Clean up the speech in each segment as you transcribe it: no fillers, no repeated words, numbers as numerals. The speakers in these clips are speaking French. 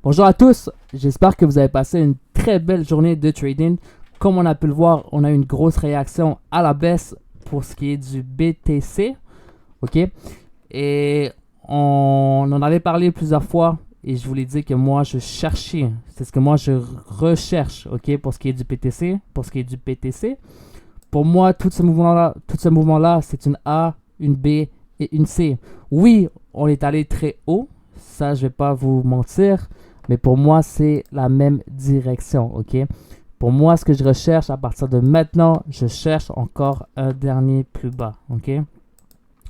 Bonjour à tous, j'espère que vous avez passé une très belle journée de trading. Comme on a pu le voir, on a eu une grosse réaction à la baisse pour ce qui est du BTC. Ok, et on en avait parlé plusieurs fois et je vous l'ai dit que moi je cherchais, c'est ce que moi je recherche, ok, pour ce qui est du BTC, Pour moi, tout ce mouvement-là, c'est une A, une B et une C. Oui, on est allé très haut, ça je vais pas vous mentir, mais pour moi c'est la même direction, ok. Pour moi, ce que je recherche à partir de maintenant, je cherche encore un dernier plus bas, ok.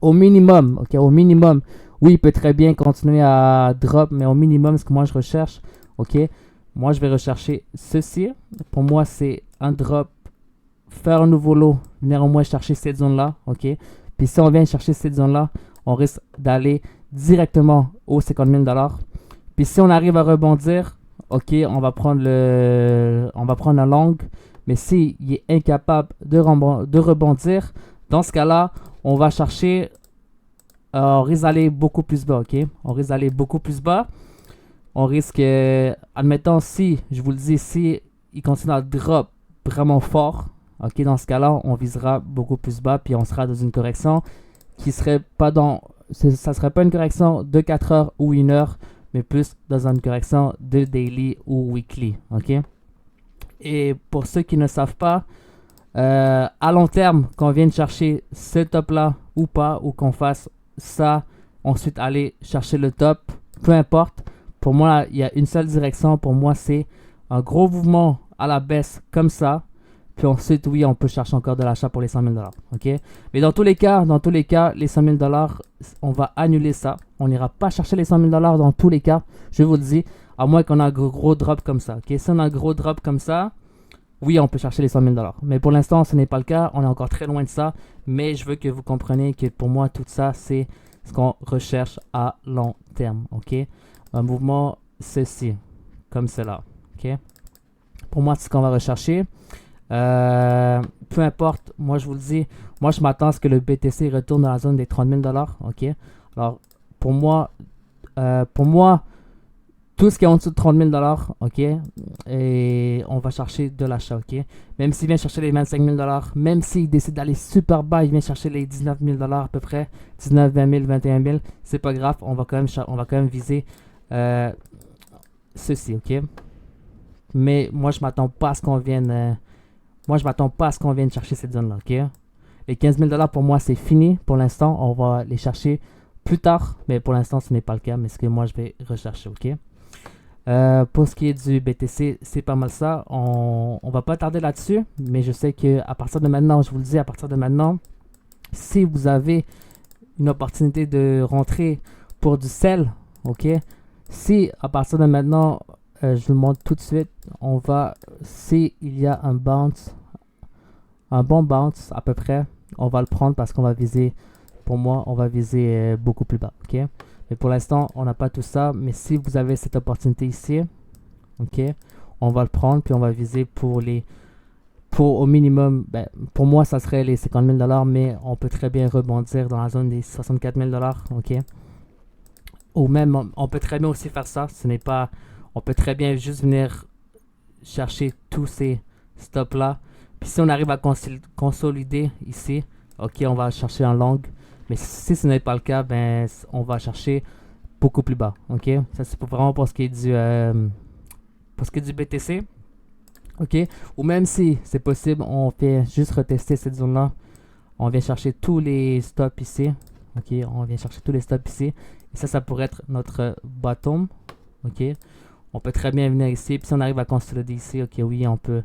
Au minimum, ok, au minimum. Oui, il peut très bien continuer à drop, mais au minimum, ce que moi je recherche, ok. Moi, je vais rechercher ceci. Pour moi, c'est un drop, faire un nouveau lot, venir au moins chercher cette zone-là, ok. Puis si on vient chercher cette zone-là, on risque d'aller directement aux 50 000 $. Puis si on arrive à rebondir, ok, on va prendre un long. Mais s'il est incapable de rebondir, dans ce cas-là, on va chercher, on risque d'aller beaucoup plus bas, ok? On risque d'aller beaucoup plus bas. On risque, admettons, si, je vous le dis, si il continue à drop vraiment fort, ok, dans ce cas-là, on visera beaucoup plus bas, puis on sera dans une correction qui serait pas ça serait pas une correction de 4 heures ou 1 heure, mais plus dans une correction de daily ou weekly, ok? Et pour ceux qui ne savent pas, à long terme, qu'on vienne chercher ce top-là ou pas, ou qu'on fasse ça, ensuite aller chercher le top, peu importe. Pour moi, il y a une seule direction. Pour moi, c'est un gros mouvement à la baisse comme ça. Puis ensuite, oui, on peut chercher encore de l'achat pour les 100 000 $. Ok? Mais dans tous les cas, les 100 000 $, on va annuler ça. On n'ira pas chercher les 100 000 $ dans tous les cas. Je vous le dis, à moins qu'on ait un gros drop comme ça. Ok? Si on a un gros drop comme ça, oui, on peut chercher les 100 000 $. Mais pour l'instant, ce n'est pas le cas. On est encore très loin de ça. Mais je veux que vous compreniez que pour moi, tout ça, c'est ce qu'on recherche à long terme. Ok? Un mouvement, ceci, comme cela. Ok? Pour moi, c'est ce qu'on va rechercher. Peu importe, moi je vous le dis, moi je m'attends à ce que le BTC retourne dans la zone des 30 000 $. Ok? Alors, pour moi, tout ce qui est en dessous de 30 000 $, ok, et on va chercher de l'achat, ok. Même s'il vient chercher les 25 000 $, même s'il décide d'aller super bas, il vient chercher les 19 000 $ à peu près, 19, 20 000, 21 000, c'est pas grave, on va quand même viser ceci, ok. Mais moi je m'attends pas à ce qu'on vienne, chercher cette zone-là, ok. Les 15 000 $ pour moi c'est fini pour l'instant, on va les chercher plus tard, mais pour l'instant ce n'est pas le cas, mais ce que moi je vais rechercher, ok. Pour ce qui est du BTC, c'est pas mal ça. On va pas tarder là-dessus, mais je sais que à partir de maintenant, je vous le dis, à partir de maintenant, si vous avez une opportunité de rentrer pour du sell, ok. Si à partir de maintenant, je vous le montre tout de suite, si il y a un bounce, un bon bounce à peu près, on va le prendre parce qu'on va viser, pour moi, on va viser beaucoup plus bas, ok. Mais pour l'instant, on n'a pas tout ça. Mais si vous avez cette opportunité ici, ok, on va le prendre puis on va viser pour au minimum, pour moi, ça serait les 50 000 $, mais on peut très bien rebondir dans la zone des 64 000 $, ok. Ou même, on peut très bien aussi faire ça. On peut très bien juste venir chercher tous ces stops là. Puis si on arrive à consolider ici, ok, on va chercher en long. Mais si ce n'est pas le cas, on va chercher beaucoup plus bas. Ok, ça c'est vraiment pour ce qui est du BTC. Ok, ou même si c'est possible, on fait juste retester cette zone-là. On vient chercher tous les stops ici. Ok, on vient chercher tous les stops ici. Et ça pourrait être notre bottom. Ok, on peut très bien venir ici. Puis si on arrive à consolider ici, ok, oui, on peut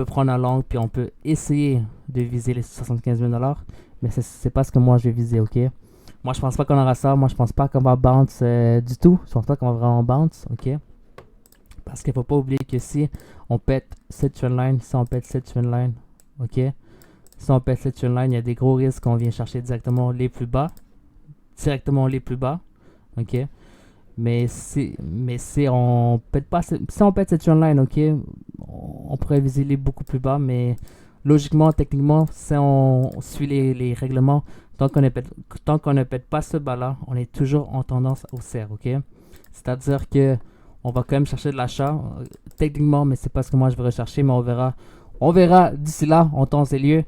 prendre un long. Puis on peut essayer de viser les 75 000 $. Mais c'est pas ce que moi je vais viser, ok? Moi je pense pas qu'on aura ça. Moi je pense pas qu'on va bounce du tout. Je pense pas qu'on va vraiment bounce, ok? Parce qu'il faut pas oublier que si on pète cette trendline, ok? Si on pète cette trendline, il y a des gros risques qu'on vient chercher directement les plus bas. Ok? Mais si on pète pas, si on pète cette trendline, ok? On pourrait viser les beaucoup plus bas, mais logiquement, techniquement, si on suit les règlements, tant qu'on ne pète pas ce bas-là, on est toujours en tendance haussière, ok? C'est-à-dire que On va quand même chercher de l'achat, techniquement, mais c'est pas ce que moi je vais rechercher, mais on verra. On verra d'ici là, en temps et lieu.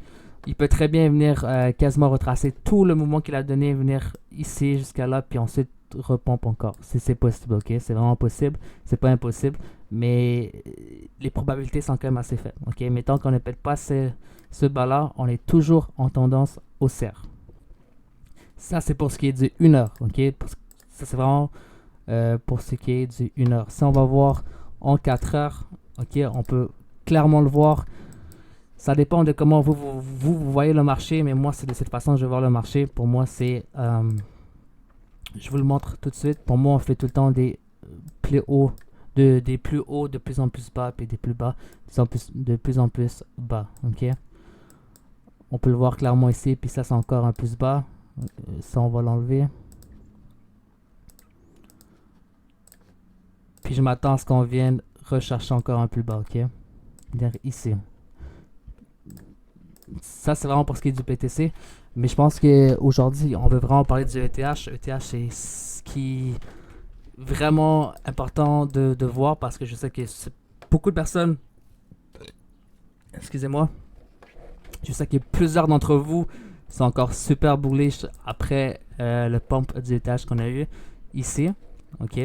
Il peut très bien venir quasiment retracer tout le mouvement qu'il a donné, venir ici jusqu'à là, puis ensuite repompe encore. C'est possible, ok? C'est vraiment possible. C'est pas impossible, mais les probabilités sont quand même assez faibles, ok? Mais tant qu'on ne pète pas ce bas-là, on est toujours en tendance haussière. Ça, c'est pour ce qui est du 1 heure, ok? Ça, c'est vraiment pour ce qui est du 1 heure. Si on va voir en 4 heures, ok, on peut clairement le voir. Ça dépend de comment vous voyez le marché, mais moi, c'est de cette façon que je vais voir le marché. Pour moi, c'est... je vous le montre tout de suite. Pour moi, on fait tout le temps des plus hauts, des plus hauts de plus en plus bas, puis des plus bas de plus en plus bas. Ok? On peut le voir clairement ici, puis ça, c'est encore un plus bas. Ça, on va l'enlever. Puis je m'attends à ce qu'on vienne rechercher encore un plus bas, ok? Venir ici. Ça, c'est vraiment pour ce qui est du PTC. Mais je pense qu'aujourd'hui, on veut vraiment parler du ETH. ETH, c'est ce qui est vraiment important de voir parce que je sais que beaucoup de personnes... Excusez-moi. Je sais que plusieurs d'entre vous sont encore super bullish après le pump du ETH qu'on a eu ici. Ok?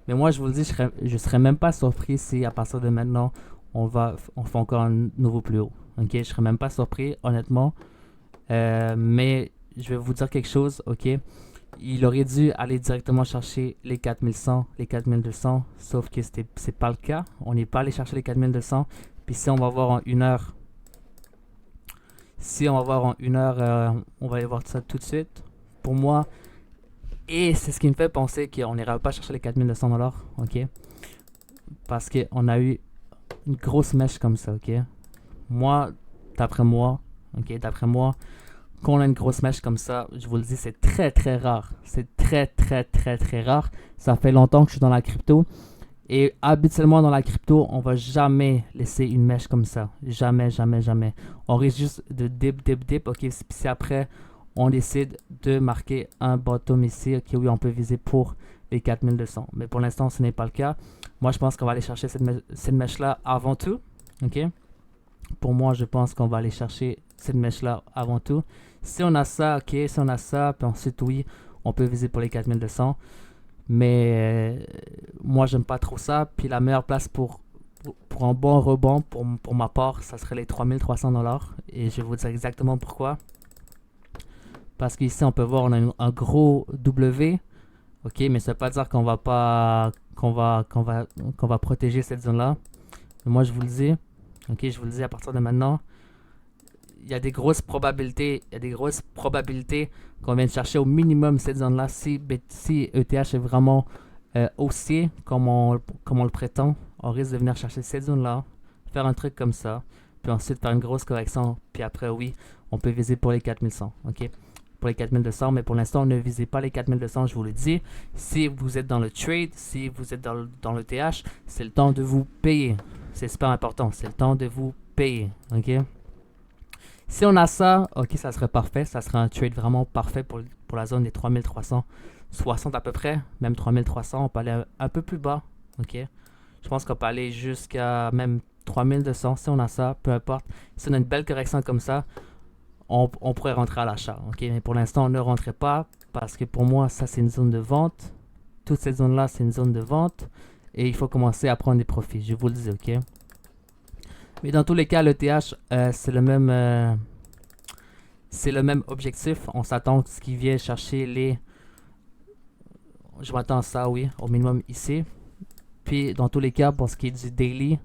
Mais moi, je vous le dis, je serais même pas surpris si à partir de maintenant, on fait encore un nouveau plus haut. Ok, je serais même pas surpris, honnêtement. Mais je vais vous dire quelque chose, ok. Il aurait dû aller directement chercher les 4100, les 4200, sauf que c'est pas le cas. On n'est pas allé chercher les 4200. Puis si on va voir en 1 heure, on va aller voir ça tout de suite. Pour moi, et c'est ce qui me fait penser qu'on n'ira pas chercher les 4200$, ok. Parce qu'on a eu une grosse mèche comme ça, ok. Moi, d'après moi, quand on a une grosse mèche comme ça, je vous le dis, c'est très très rare. C'est très très très très rare. Ça fait longtemps que je suis dans la crypto. Et habituellement dans la crypto, on va jamais laisser une mèche comme ça. Jamais, jamais, jamais. On risque juste de dip. Ok, si après, on décide de marquer un bottom ici, ok, oui, on peut viser pour les 4200. Mais pour l'instant, ce n'est pas le cas. Moi, je pense qu'on va aller chercher cette mèche-là avant tout. Ok. Pour moi, je pense qu'on va aller chercher cette mèche-là avant tout. Si on a ça, ok, si on a ça, puis ensuite, oui, on peut viser pour les 4200. Mais moi, j'aime pas trop ça. Puis la meilleure place pour un bon rebond, pour ma part, ça serait les 3300$. Et je vais vous dire exactement pourquoi. Parce qu'ici, on peut voir, on a un gros W. Ok, mais ça ne veut pas dire qu'on va pas qu'on va protéger cette zone-là. Moi, je vous le dis. Ok, je vous le dis à partir de maintenant. Il y a des grosses probabilités qu'on vienne chercher au minimum cette zone-là. Si ETH est vraiment haussier, comme on le prétend, on risque de venir chercher cette zone-là, faire un truc comme ça, puis ensuite faire une grosse correction. Puis après, oui, on peut viser pour les 4100. Ok, pour les 4200, mais pour l'instant, ne visez pas les 4200, je vous le dis. Si vous êtes dans le trade, si vous êtes dans l'ETH, c'est le temps de vous payer. C'est super important, c'est le temps de vous payer. Ok. Si on a ça, ok, ça serait parfait. Ça serait un trade vraiment parfait pour la zone des 3360 à peu près. Même 3300, on peut aller un peu plus bas. Ok. Je pense qu'on peut aller jusqu'à même 3200. Si on a ça, peu importe. Si on a une belle correction comme ça, on pourrait rentrer à l'achat. Ok. Mais pour l'instant, on ne rentrait pas parce que pour moi, ça c'est une zone de vente. Toute cette zone-là, c'est une zone de vente. Et il faut commencer à prendre des profits. Je vous le dis, ok. Mais dans tous les cas, l'ETH, c'est le même objectif. On s'attend à ce qu'il vienne chercher les... Je m'attends à ça, oui, au minimum ici. Puis, dans tous les cas, pour ce qui est du daily,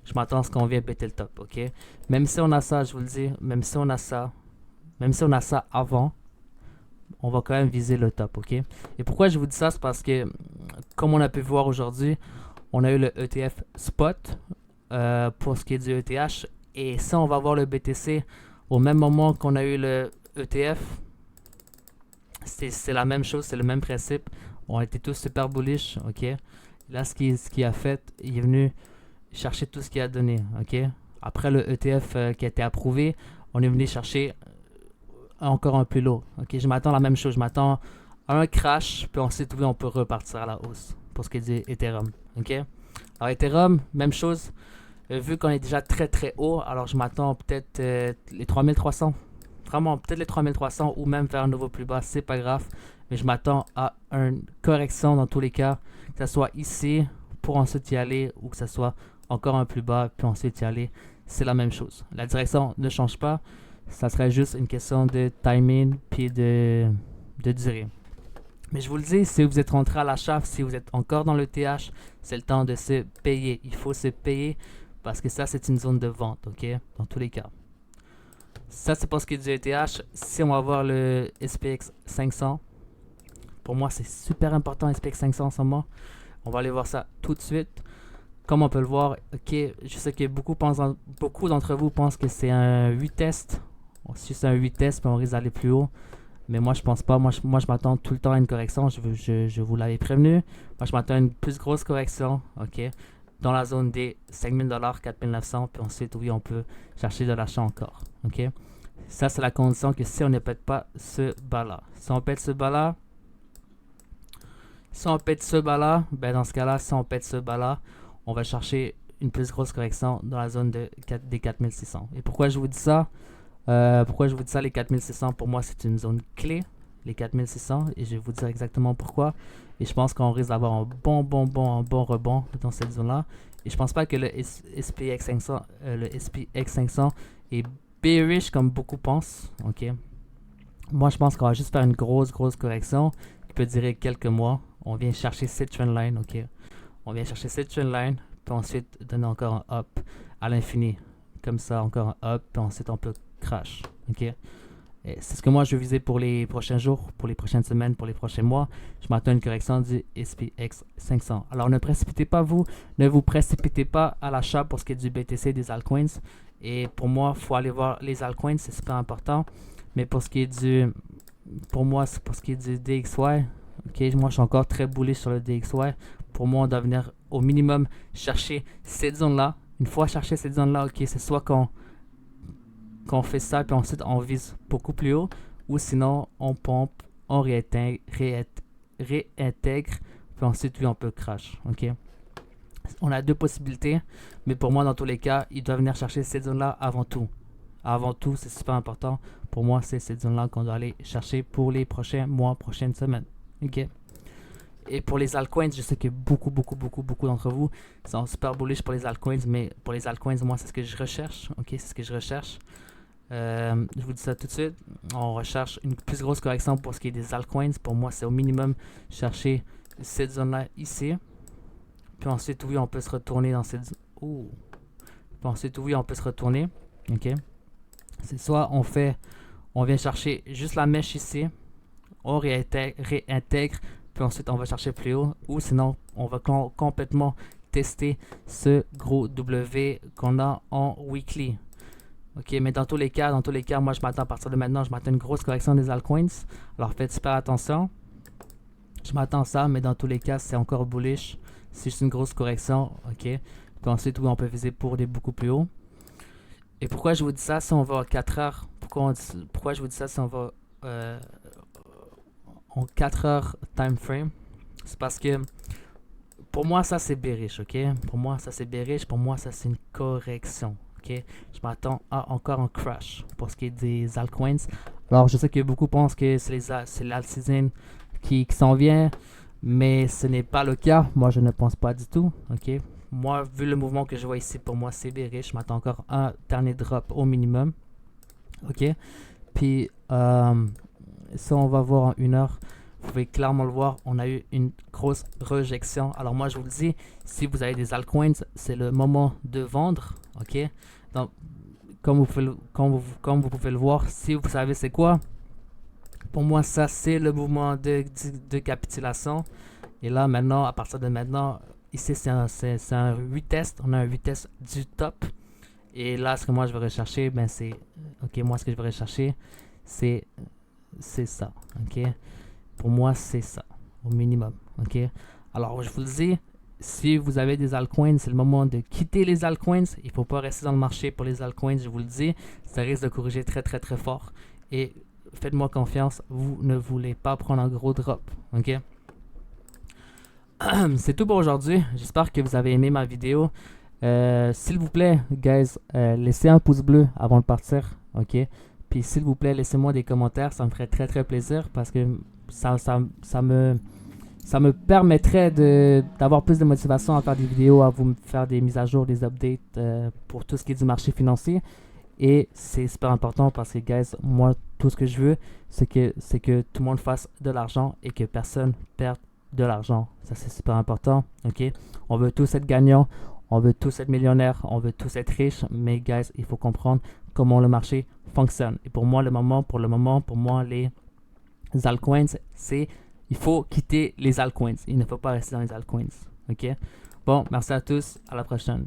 je m'attends à ce qu'on vienne péter le top, ok? Même si on a ça, je vous le dis, même si on a ça avant, on va quand même viser le top, ok? Et pourquoi je vous dis ça? C'est parce que, comme on a pu voir aujourd'hui, on a eu le ETF Spot, pour ce qui est du ETH. Et ça, on va voir le BTC au même moment qu'on a eu le ETF. C'est la même chose, c'est le même principe. On était tous super bullish, ok. Là, ce qu'il a fait, il est venu chercher tout ce qu'il a donné, ok. Après le ETF qui a été approuvé, on est venu chercher encore un plus lourd, ok. Je m'attends à la même chose, je m'attends à un crash, puis ensuite, oui, on peut repartir à la hausse. pour ce qui est du Ethereum. Ok? Alors Ethereum, même chose. Vu qu'on est déjà très très haut, alors je m'attends peut-être les 3300. Vraiment, peut-être les 3300 ou même vers un nouveau plus bas, c'est pas grave. Mais je m'attends à une correction dans tous les cas, que ce soit ici pour ensuite y aller ou que ce soit encore un plus bas puis ensuite y aller. C'est la même chose. La direction ne change pas. Ça serait juste une question de timing puis de durée. Mais je vous le dis, si vous êtes rentré à l'achat, si vous êtes encore dans le TH, c'est le temps de se payer. Il faut se payer parce que ça, c'est une zone de vente, ok? Dans tous les cas. Ça, c'est pour ce qui est du ETH. Si on va voir le SPX 500, pour moi, c'est super important, SPX 500 en ce moment. On va aller voir ça tout de suite. Comme on peut le voir, ok, je sais que beaucoup d'entre vous pensent que c'est un 8 test. Si c'est un 8 test, puis on risque d'aller plus haut. Mais moi, je pense pas. Moi, je m'attends tout le temps à une correction. Je vous l'avais prévenu. Moi, je m'attends à une plus grosse correction, ok, dans la zone des 5000 $, 4900. Puis ensuite, oui, on peut chercher de l'achat encore, ok. Ça, c'est la condition que si on ne pète pas ce bas-là. Si on pète ce bas-là, ben dans ce cas-là, si on pète ce bas-là, on va chercher une plus grosse correction dans la zone des 4600. Et pourquoi je vous dis ça? Les 4600, pour moi, c'est une zone clé, les 4600, et je vais vous dire exactement pourquoi. Et je pense qu'on risque d'avoir un bon rebond dans cette zone-là. Et je pense pas que le SPX 500 est bearish comme beaucoup pensent. Ok. Moi, je pense qu'on va juste faire une grosse correction qui peut durer quelques mois. On vient chercher cette trendline, ok. On vient chercher cette trendline, puis ensuite donner encore un up à l'infini. Comme ça, encore un up, puis ensuite on peut crash. Ok. C'est ce que moi je vais viser pour les prochains jours, pour les prochaines semaines, pour les prochains mois. Je m'attends à une correction du SPX 500. Alors ne vous précipitez pas à l'achat pour ce qui est du BTC, des altcoins. Et pour moi, il faut aller voir les altcoins, c'est super important. Mais pour ce qui est du DXY, ok, moi je suis encore très bullish sur le DXY. Pour moi, on doit venir au minimum chercher cette zone-là. Une fois cherché cette zone-là, ok, c'est soit qu'on fait ça, puis ensuite on vise beaucoup plus haut, ou sinon on pompe, on réintègre, puis ensuite oui, on peut crash, ok. On a deux possibilités, mais pour moi, dans tous les cas, il doit venir chercher cette zone-là avant tout. Avant tout, c'est super important. Pour moi, c'est cette zone-là qu'on doit aller chercher pour les prochains mois, prochaines semaines, ok. Et pour les altcoins, je sais que beaucoup d'entre vous sont super bullish pour les altcoins, mais pour les altcoins, moi, c'est ce que je recherche. Ok, c'est ce que je recherche. Je vous dis ça tout de suite. On recherche une plus grosse correction pour ce qui est des altcoins. Pour moi, c'est au minimum chercher cette zone-là ici. Puis ensuite, oui, on peut se retourner dans cette zone. Puis ensuite, oui, on peut se retourner. Ok. C'est soit on vient chercher juste la mèche ici. On réintègre. Puis ensuite, on va chercher plus haut. Ou sinon, on va complètement tester ce gros W qu'on a en weekly. Ok, mais dans tous les cas, moi, je m'attends à partir de maintenant, je m'attends à une grosse correction des altcoins. Alors, faites super attention. Je m'attends à ça, mais dans tous les cas, c'est encore bullish. C'est juste une grosse correction. Ok. Puis ensuite, oui, on peut viser pour des beaucoup plus hauts. Et pourquoi je vous dis ça si on va à 4 heures? Pourquoi je vous dis ça si on va en 4 heures time frame? C'est parce que pour moi, ça c'est bearish, ok? Pour moi, ça c'est bearish. Pour moi, ça c'est une correction, ok? Je m'attends à encore un crash pour ce qui est des altcoins. Alors, je sais que beaucoup pensent que c'est l'alt season qui s'en vient, mais ce n'est pas le cas. Moi, je ne pense pas du tout, ok? Moi, vu le mouvement que je vois ici, pour moi, c'est bearish. Je m'attends encore à un dernier drop au minimum, ok? Puis, si on va voir en 1 heure, vous pouvez clairement le voir, on a eu une grosse rejection. Alors moi, je vous le dis, si vous avez des altcoins, c'est le moment de vendre, ok? Donc, comme vous pouvez le voir, si vous savez c'est quoi, pour moi, ça, c'est le mouvement de capitulation. Et là, maintenant, à partir de maintenant, ici, c'est un 8 test. On a un 8 test du top. Et là, ce que moi, je vais rechercher, ben c'est... Ok, moi, ce que je vais rechercher, c'est ça, ok? Pour moi, c'est ça, au minimum, ok? Alors, je vous le dis, si vous avez des altcoins, c'est le moment de quitter les altcoins. Il ne faut pas rester dans le marché pour les altcoins, je vous le dis. Ça risque de corriger très fort. Et faites-moi confiance, vous ne voulez pas prendre un gros drop, ok? c'est tout pour aujourd'hui. J'espère que vous avez aimé ma vidéo. S'il vous plaît, guys, laissez un pouce bleu avant de partir, ok? Puis s'il vous plaît, laissez-moi des commentaires, ça me ferait très très plaisir parce que ça me permettrait d'avoir plus de motivation à faire des vidéos, à vous faire des mises à jour, des updates pour tout ce qui est du marché financier. Et c'est super important parce que, guys, moi, tout ce que je veux, c'est que tout le monde fasse de l'argent et que personne perde de l'argent. Ça, c'est super important, ok? On veut tous être gagnants, on veut tous être millionnaires, on veut tous être riches, mais, guys, il faut comprendre comment le marché fonctionne. Et pour moi, pour moi, les altcoins, c'est il faut quitter les altcoins. Il ne faut pas rester dans les altcoins. Ok? Bon, merci à tous. À la prochaine.